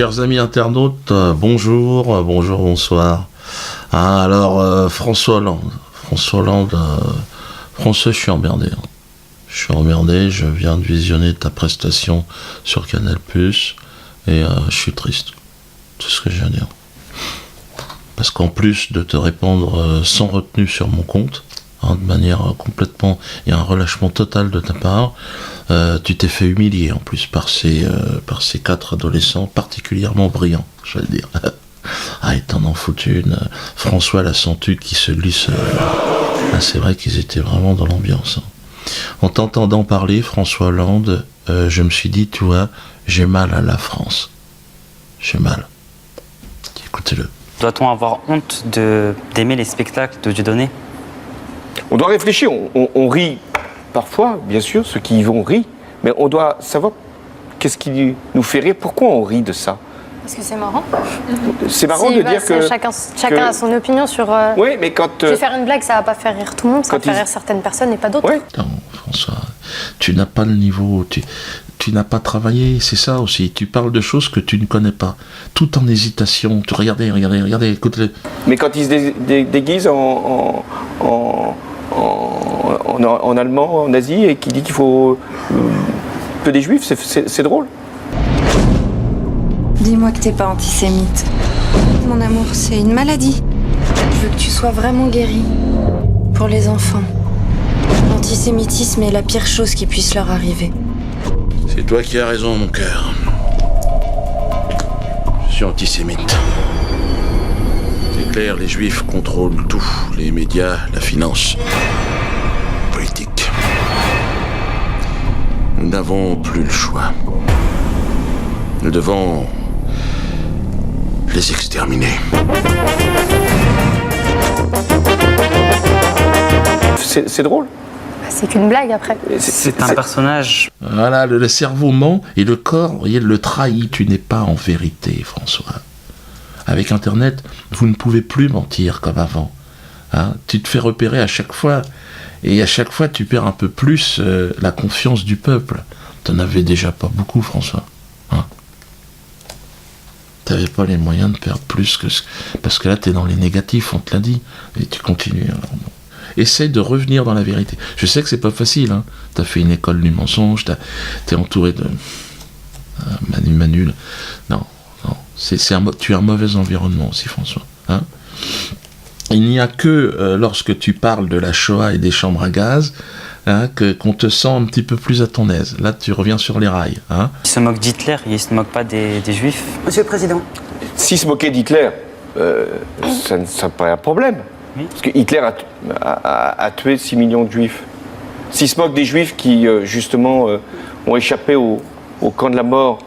Chers amis internautes, bonjour, bonsoir. François Hollande, François, je suis emmerdé. Je viens de visionner ta prestation sur Canal+, et je suis triste. C'est ce que j'ai à dire. Parce qu'en plus de te répondre sans retenue sur mon compte, de manière complètement, il y a un relâchement total de ta part, tu t'es fait humilier en plus par ces 4 adolescents particulièrement brillants, je vais le dire. Ils t'en ont foutu une. François la sentue qui se glisse. C'est vrai qu'ils étaient vraiment dans l'ambiance. En t'entendant parler, François Hollande, je me suis dit, tu vois, j'ai mal à la France. J'ai mal. Écoutez-le. Doit-on avoir honte d'aimer les spectacles de Dieudonné ? On doit réfléchir, on rit parfois, bien sûr, ceux qui y vont rient, mais on doit savoir qu'est-ce qui nous fait rire, pourquoi on rit de ça. Parce que c'est marrant. C'est marrant de dire que... Chacun a son opinion sur... Oui, mais quand... Je vais faire une blague, ça va pas faire rire tout le monde, ça va faire rire certaines personnes et pas d'autres. Oui. Non, François, tu n'as pas le niveau, tu n'as pas travaillé, c'est ça aussi. Tu parles de choses que tu ne connais pas, tout en hésitation. Regardez, écoutez. Mais quand il se déguise en allemand, en nazi, et qui dit qu'il faut peu des juifs, c'est drôle. Dis-moi que t'es pas antisémite. Mon amour, c'est une maladie. Je veux que tu sois vraiment guéri. Pour les enfants. L'antisémitisme est la pire chose qui puisse leur arriver. C'est toi qui as raison, mon cœur. Je suis antisémite. C'est clair, les juifs contrôlent tout. Les médias, la finance, la politique. Nous n'avons plus le choix. Nous devons les exterminer. C'est drôle. C'est qu'une blague après. C'est un personnage. Voilà, le cerveau ment et le corps, voyez, le trahit. Tu n'es pas en vérité, François. Avec Internet, vous ne pouvez plus mentir comme avant. Tu te fais repérer à chaque fois. Et à chaque fois, tu perds un peu plus la confiance du peuple. T'en avais déjà pas beaucoup, François. T'avais pas les moyens de perdre plus que... Parce que là, t'es dans les négatifs, on te l'a dit. Et tu continues. Essaye de revenir dans la vérité. Je sais que c'est pas facile. T'as fait une école du mensonge, t'es entouré de... Manu. Non. Tu as un mauvais environnement aussi, François. Il n'y a que lorsque tu parles de la Shoah et des chambres à gaz qu'on te sent un petit peu plus à ton aise. Là, tu reviens sur les rails. Il se moque d'Hitler, il se moque pas des Juifs. Monsieur le Président. S'il se moquait d'Hitler, ça me paraît un problème. Oui. Parce que Hitler a tué 6 millions de Juifs. S'il se moque des Juifs qui, justement, ont échappé au camp de la mort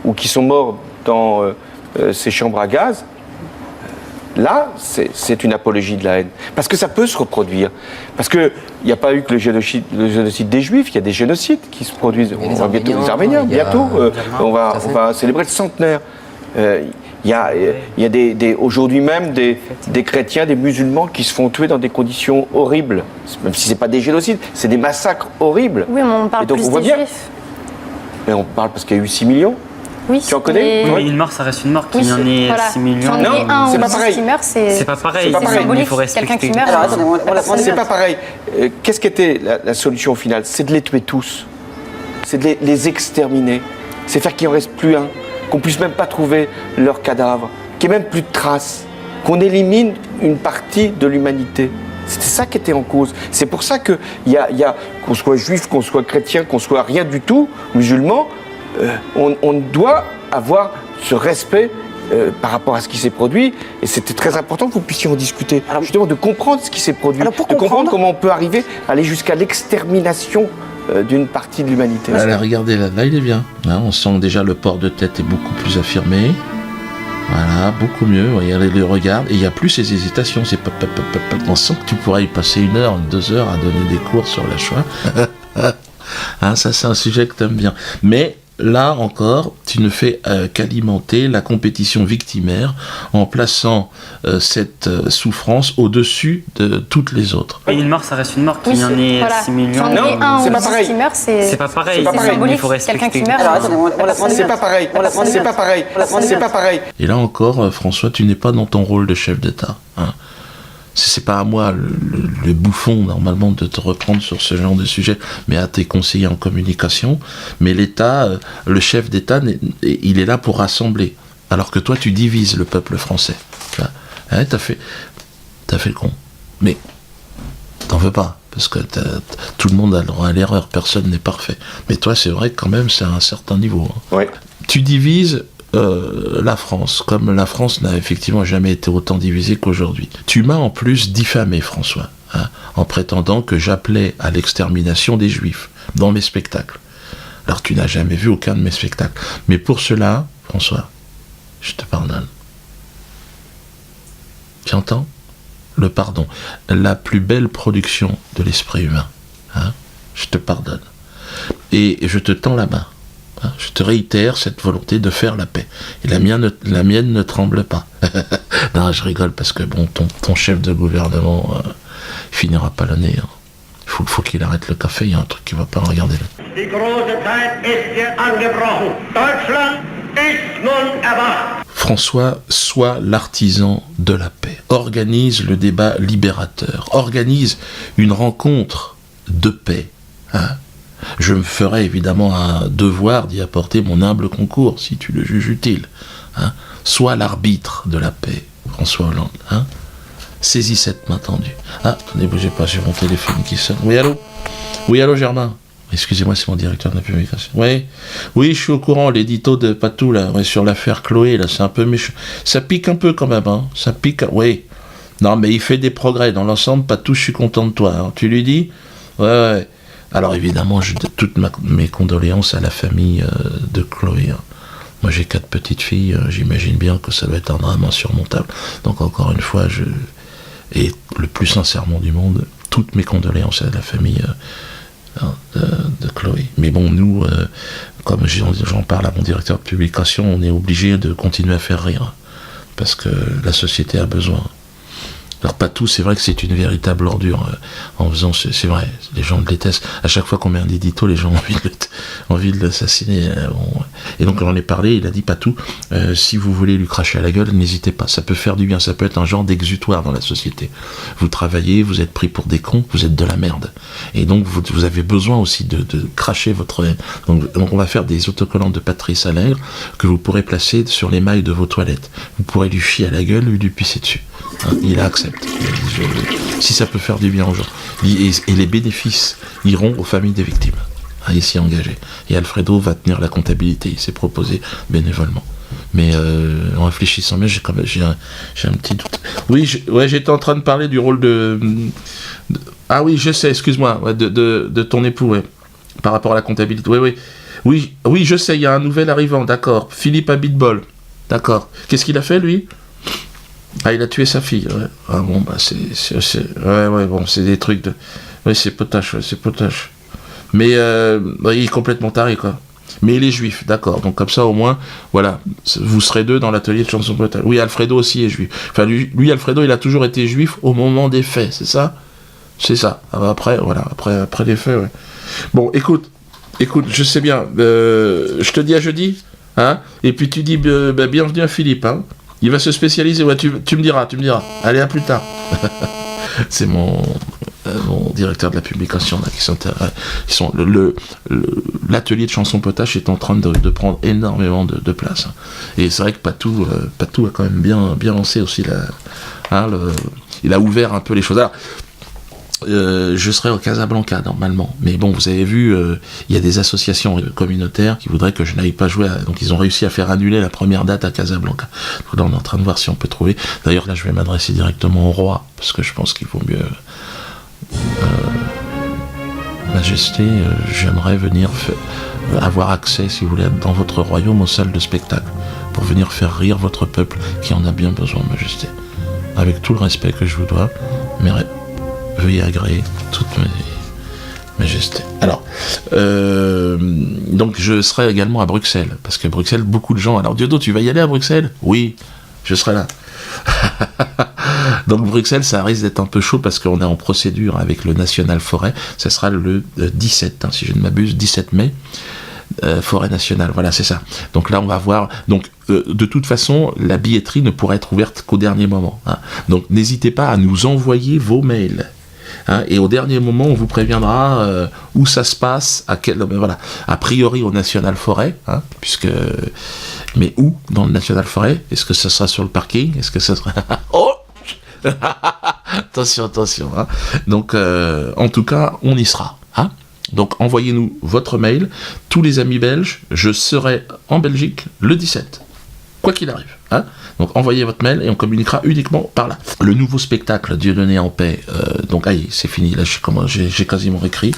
ou qui sont morts dans ces chambres à gaz, là, c'est une apologie de la haine. Parce que ça peut se reproduire. Parce qu'il n'y a pas eu que le génocide des Juifs, il y a des génocides qui se produisent. On va bientôt les Arméniens, bientôt. On va célébrer le centenaire. Il y a aujourd'hui même des chrétiens, des musulmans qui se font tuer dans des conditions horribles. Même si ce n'est pas des génocides, c'est des massacres horribles. Oui, mais on parle donc, plus des Juifs. Mais on parle parce qu'il y a eu 6 millions. Oui, tu en connais? Oui, une mort, ça reste une mort. Qu'il y en ait 6 millions. Non, c'est pas pareil. C'est pas pareil. Symbolique. Il faut respecter. Quelqu'un qui meurt. C'est pas pareil. Qu'est-ce qu'était la solution finale? C'est de les tuer tous. C'est de les exterminer. C'est faire qu'il n'en reste plus un. Qu'on puisse même pas trouver leur cadavre. Qu'il n'y ait même plus de traces. Qu'on élimine une partie de l'humanité. C'était ça qui était en cause. C'est pour ça qu'il y a qu'on soit juif, qu'on soit chrétien, qu'on soit rien du tout, musulman, on doit avoir ce respect par rapport à ce qui s'est produit. Et c'était très important que vous puissiez en discuter. Alors, justement, de comprendre ce qui s'est produit. De comprendre comment on peut arriver à aller jusqu'à l'extermination d'une partie de l'humanité. Allez, regardez, là, il est bien. Là, on sent déjà le port de tête est beaucoup plus affirmé. Voilà, beaucoup mieux. Regardez le regard. Et il n'y a plus ces hésitations. C'est pas. On sent que tu pourrais y passer 1 heure, 2 heures à donner des cours sur la Shoah. Ça, c'est un sujet que tu aimes bien. Mais là encore, tu ne fais qu'alimenter la compétition victimaire en plaçant cette souffrance au-dessus de toutes les autres. Et une mort, ça reste une mort. Qu'il Oui, y en ait voilà. 6 millions. Qu'il y en ait un c'est ou pas 10 pareil. qui meurt, C'est pas pareil. C'est pas pareil. Il faut symbolique. Quelqu'un qui respecter. meurt. Alors, attendez, on la prend C'est pas pareil. C'est pas pareil. C'est pas pareil. Et là encore, François, tu n'es pas dans ton rôle de chef d'État. Hein. C'est pas à moi, le bouffon, normalement, de te reprendre sur ce genre de sujet, mais à tes conseillers en communication. Mais l'État, le chef d'État, il est là pour rassembler. Alors que toi, tu divises le peuple français. Tu vois. Hein, t'as fait le con. Mais t'en veux pas, parce que tout le monde a le droit à l'erreur, personne n'est parfait. Mais toi, c'est vrai que quand même, c'est à un certain niveau. Hein. Ouais. Tu divises la France, comme la France n'a effectivement jamais été autant divisée qu'aujourd'hui. Tu m'as en plus diffamé, François, hein, en prétendant que j'appelais à l'extermination des Juifs dans mes spectacles. Alors tu n'as jamais vu aucun de mes spectacles. Mais pour cela, François, je te pardonne. Tu entends ? Le pardon. La plus belle production de l'esprit humain. Hein, je te pardonne. Et je te tends la main. Hein, je te réitère cette volonté de faire la paix. Et la mienne ne tremble pas. Non, je rigole parce que bon, ton chef de gouvernement il finira pas l'année. Hein. Faut qu'il arrête le café, il y a un truc qui va pas, regarder là. Die große Zeit ist jetzt angebrochen. Deutschland ist nun erwacht. François, sois l'artisan de la paix. Organise le débat libérateur. Organise une rencontre de paix. Hein. Je me ferai évidemment un devoir d'y apporter mon humble concours, si tu le juges utile. Hein. Sois l'arbitre de la paix, François Hollande. Hein. Saisis cette main tendue. Ah, ne bougez pas, j'ai mon téléphone qui sonne. Oui, allô ? Oui, allô, Germain ? Excusez-moi, c'est mon directeur de la publication. Oui, je suis au courant, l'édito de Patou, là, ouais, sur l'affaire Chloé, là, c'est un peu méchant. Ça pique un peu quand même, hein. Ça pique, oui. Non, mais il fait des progrès. Dans l'ensemble, Patou, je suis content de toi. Hein. Tu lui dis ? Ouais. Alors évidemment, toutes mes condoléances à la famille de Chloé. Hein. Moi, j'ai 4 petites filles, j'imagine bien que ça doit être un drame insurmontable. Donc encore une fois, et le plus sincèrement du monde, toutes mes condoléances à la famille de Chloé. Mais bon, nous, comme j'en parle à mon directeur de publication, on est obligé de continuer à faire rire, parce que la société a besoin. Alors Patou, c'est vrai que c'est une véritable ordure en faisant, c'est vrai, les gens le détestent. À chaque fois qu'on met un édito, les gens ont envie de l'assassiner. Et donc j'en ai parlé, il a dit Patou, si vous voulez lui cracher à la gueule, n'hésitez pas, ça peut faire du bien, ça peut être un genre d'exutoire dans la société. Vous travaillez, vous êtes pris pour des cons, vous êtes de la merde. Et donc vous avez besoin aussi de cracher votre... Donc on va faire des autocollants de Patrice Allègre que vous pourrez placer sur les mailles de vos toilettes. Vous pourrez lui chier à la gueule ou lui pisser dessus. Hein, il accepte. Si ça peut faire du bien aux gens. Et les bénéfices iront aux familles des victimes, à y s'y engager. Et Alfredo va tenir la comptabilité, il s'est proposé bénévolement. Mais en réfléchissant bien, j'ai un petit doute. Oui, j'étais en train de parler du rôle de... Ah oui, je sais, excuse-moi, ouais, de ton époux, ouais, par rapport à la comptabilité. Oui, je sais, il y a un nouvel arrivant, d'accord. Philippe Abitbol, d'accord. Qu'est-ce qu'il a fait, lui ? Ah, il a tué sa fille, ouais. Ah bon, bah bon, c'est des trucs de... Oui, c'est potache. Mais il est complètement taré, quoi. Mais il est juif, d'accord. Donc comme ça, au moins, voilà, vous serez 2 dans l'atelier de chanson potache. Oui, Alfredo aussi est juif. Enfin, lui, Alfredo, il a toujours été juif au moment des faits, c'est ça ? C'est ça. Après, voilà, après les faits, ouais. Bon, écoute, je sais bien, je te dis à jeudi, hein ? Et puis tu dis bienvenue à Philippe, hein ? Il va se spécialiser, ouais, tu me diras. Allez, à plus tard. C'est mon directeur de la publication là, l'atelier de chanson potache est en train de prendre énormément de place. Hein. Et c'est vrai que Patou a quand même bien lancé aussi il a ouvert un peu les choses. Alors, je serai au Casablanca normalement, mais bon, vous avez vu, il y a des associations communautaires qui voudraient que je n'aille pas jouer, donc ils ont réussi à faire annuler la première date à Casablanca. Donc là, on est en train de voir si on peut trouver. D'ailleurs, là, je vais m'adresser directement au roi, parce que je pense qu'il vaut mieux. Majesté, j'aimerais venir avoir accès, si vous voulez, dans votre royaume aux salles de spectacle, pour venir faire rire votre peuple qui en a bien besoin, Majesté. Avec tout le respect que je vous dois, mais veuillez agréer toutes Majesté. Alors, donc je serai également à Bruxelles, parce que Bruxelles, beaucoup de gens... Alors Diodo, tu vas y aller à Bruxelles ? Oui, je serai là. Donc Bruxelles, ça risque d'être un peu chaud, parce qu'on est en procédure avec le National Forêt. Ça sera le 17, si je ne m'abuse, 17 mai. Forêt nationale, voilà, c'est ça. Donc là, on va voir... Donc, de toute façon, la billetterie ne pourra être ouverte qu'au dernier moment. Hein. Donc, n'hésitez pas à nous envoyer vos mails. Hein, et au dernier moment, on vous préviendra où ça se passe, voilà. A priori au National Forêt, hein, mais où dans le National Forêt ? Est-ce que ça sera sur le parking ? Est-ce que ça sera... Oh attention. Hein. Donc, en tout cas, on y sera. Hein. Donc, envoyez-nous votre mail. Tous les amis belges, je serai en Belgique le 17. Quoi qu'il arrive. Hein. Donc, envoyez votre mail et on communiquera uniquement par là. Le nouveau spectacle, Dieudonné en paix. Donc, aïe, c'est fini. Là, j'ai quasiment écrit.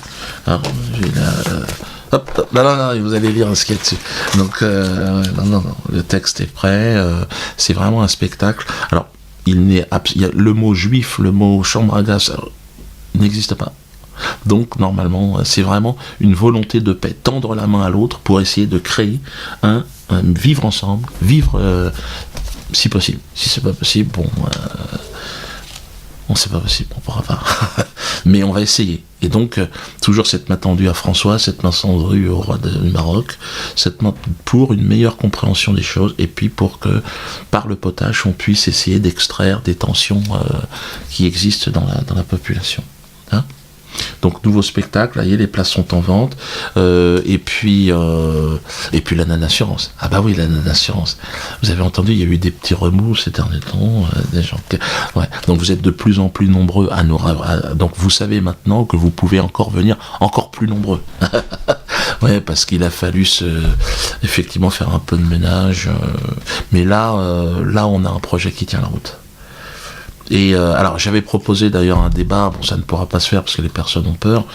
Hein, non, vous allez lire ce qu'il y a dessus. Donc, non, le texte est prêt. C'est vraiment un spectacle. Alors, le mot juif, le mot chambre à gaz, n'existe pas. Donc, normalement, c'est vraiment une volonté de paix. Tendre la main à l'autre pour essayer de créer vivre ensemble, si possible. Si c'est pas possible, c'est pas possible, on pourra pas. Mais on va essayer. Et donc, toujours cette main tendue à François, cette main tendue au roi du Maroc, cette main pour une meilleure compréhension des choses, et puis pour que, par le potage, on puisse essayer d'extraire des tensions qui existent dans la population. Hein ? Donc, nouveau spectacle, là, les places sont en vente, et puis la Nanassurance. Ah bah oui, la Nanassurance. Vous avez entendu, il y a eu des petits remous ces derniers temps, des gens ouais. Donc vous êtes de plus en plus nombreux donc vous savez maintenant que vous pouvez encore venir encore plus nombreux. Ouais, parce qu'il a fallu effectivement faire un peu de ménage, mais là on a un projet qui tient la route. Et alors j'avais proposé d'ailleurs un débat, ça ne pourra pas se faire parce que les personnes ont peur,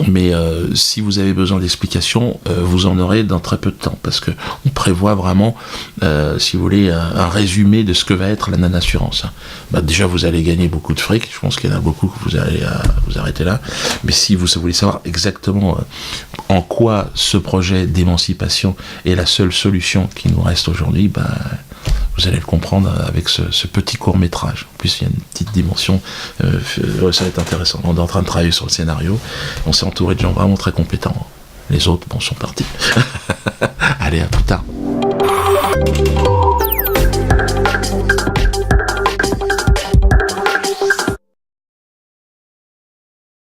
mais si vous avez besoin d'explications, vous en aurez dans très peu de temps, parce que on prévoit vraiment, si vous voulez, un résumé de ce que va être la Nanassurance. Bah, déjà vous allez gagner beaucoup de fric, je pense qu'il y en a beaucoup que vous allez vous arrêter là, mais si vous voulez savoir exactement en quoi ce projet d'émancipation est la seule solution qui nous reste aujourd'hui, vous allez le comprendre avec ce petit court-métrage. En plus, il y a une petite dimension, ça va être intéressant. On est en train de travailler sur le scénario, on s'est entouré de gens vraiment très compétents. Les autres, sont partis. Allez, à plus tard.